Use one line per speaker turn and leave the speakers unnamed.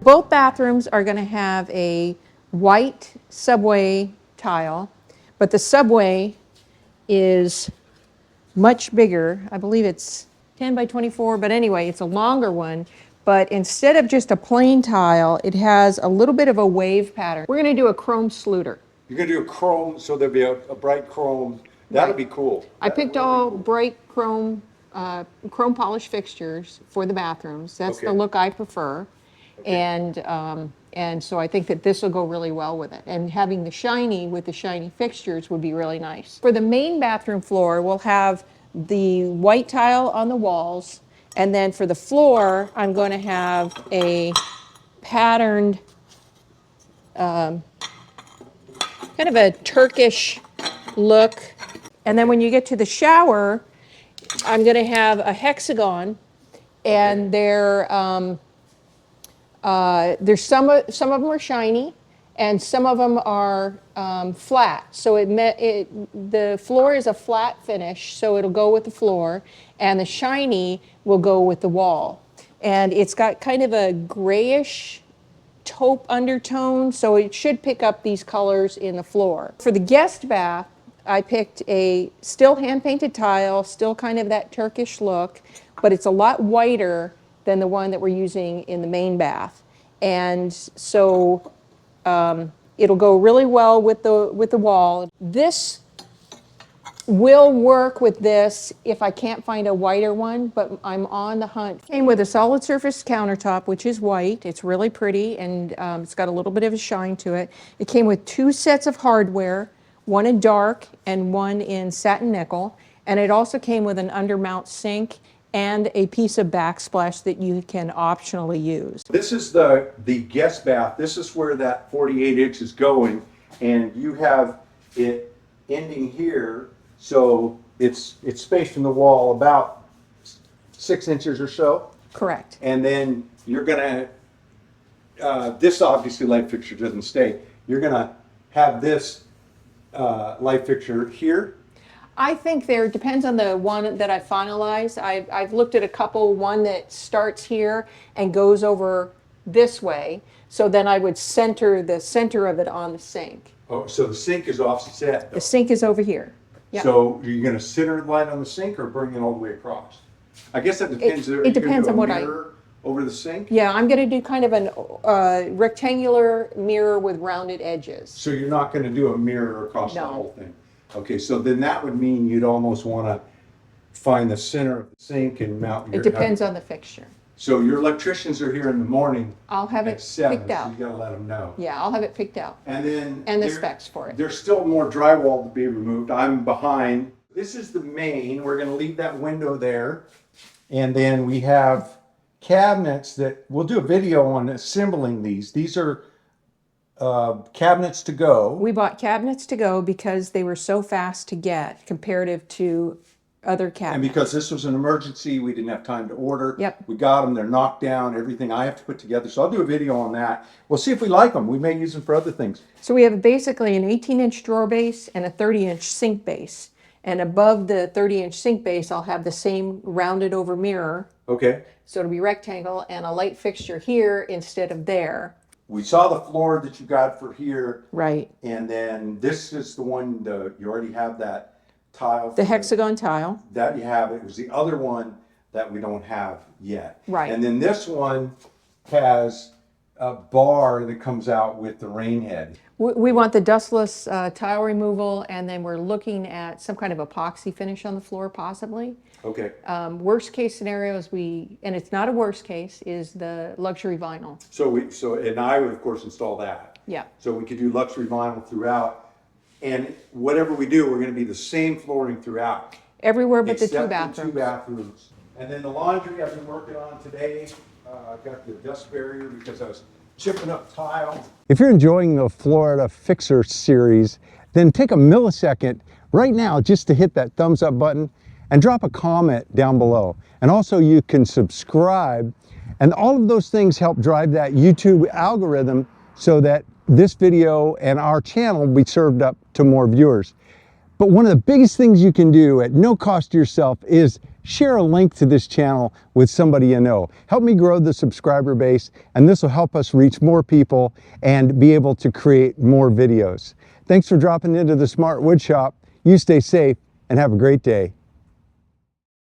Both bathrooms are going to have a white subway tile, but the subway is much bigger. I believe it's 10 by 24, but anyway, it's a longer one. But instead of just a plain tile, it has a little bit of a wave pattern. We're going to do a chrome sluter.
You're gonna do a chrome, so there'll be a bright chrome. That'll be cool.
I picked all bright chrome, chrome polished fixtures for the bathrooms. That's the
Okay.
look I prefer. And so I think that this will go really well with it. And having the shiny with the shiny fixtures would be really nice. For the main bathroom floor, we'll have the white tile on the walls. And then for the floor, I'm going to have a patterned, kind of a Turkish look. And then when you get to the shower, I'm going to have a hexagon, and there's some of them are shiny, and some of them are flat. So the floor is a flat finish, so it'll go with the floor, and the shiny will go with the wall. And it's got kind of a grayish taupe undertone, so it should pick up these colors in the floor. For the guest bath, I picked a still hand-painted tile, still kind of that Turkish look, but it's a lot whiter than the one that we're using in the main bath. And so it'll go really well with the wall. This will work with this if I can't find a whiter one, but I'm on the hunt. Came with a solid surface countertop, which is white. It's really pretty, and it's got a little bit of a shine to it. It came with 2 sets of hardware, one in dark and one in satin nickel, and it also came with an undermount sink and a piece of backsplash that you can optionally use.
This is the guest bath. This is where that 48 inch is going, and you have it ending here, so it's spaced from the wall about 6 inches or so.
Correct.
And then you're gonna, this obviously light fixture doesn't stay. You're gonna have this light fixture here.
I think there depends on the one that I finalize. I've looked at a couple, one that starts here and goes over this way. So then I would center the center of it on the sink.
Oh, so the sink is offset.
The sink is over here. Yep.
So you're going to center the light on the sink or bring it all the way across? I guess that depends.
It depends on what
over the sink?
Yeah, I'm going to do kind of a rectangular mirror with rounded edges.
So you're not going to do a mirror across the whole thing? Okay, so then that would mean you'd almost want to find the center of the sink and mount your...
It depends on the fixture.
So your electricians are here in the morning.
I'll have it picked out.
So you got to let them know.
Yeah, I'll have it picked out.
And
the specs for it.
There's still more drywall to be removed. I'm behind. This is the main. We're going to leave that window there. And then we have cabinets that we'll do a video on assembling these. These are cabinets to go.
We bought cabinets to go because they were so fast to get comparative to other cabinets.
And because this was an emergency, we didn't have time to order.
Yep.
We got them, they're knocked down, everything I have to put together. So I'll do a video on that. We'll see if we like them. We may use them for other things.
So we have basically an 18-inch drawer base and a 30-inch sink base. And above the 30-inch sink base, I'll have the same rounded over mirror.
Okay.
So it'll be rectangle and a light fixture here instead of there.
We saw the floor that you got for here.
Right.
And then this is the one, you already have that tile.
The hexagon tile.
That you have. It was the other one that we don't have yet.
Right.
And then this one has a bar that comes out with the rain head.
We want the dustless tile removal, and then we're looking at some kind of epoxy finish on the floor, possibly.
Okay.
Worst case scenarios, and it's not a worst case, is the luxury vinyl.
And I would of course install that.
Yeah.
So we could do luxury vinyl throughout, and whatever we do, we're going to be the same flooring throughout.
Everywhere but the 2
except
bathrooms.
the 2 bathrooms. And then the laundry I've been working on today. I've got the dust barrier because I was chipping up tile. If you're enjoying the Florida Fixer series, then take a millisecond right now just to hit that thumbs up button and drop a comment down below. And also you can subscribe, and all of those things help drive that YouTube algorithm so that this video and our channel will be served up to more viewers. But one of the biggest things you can do at no cost to yourself is share a link to this channel with somebody you know. Help me grow the subscriber base, and this will help us reach more people and be able to create more videos. Thanks for dropping into the Smart Woodshop. You stay safe and have a great day.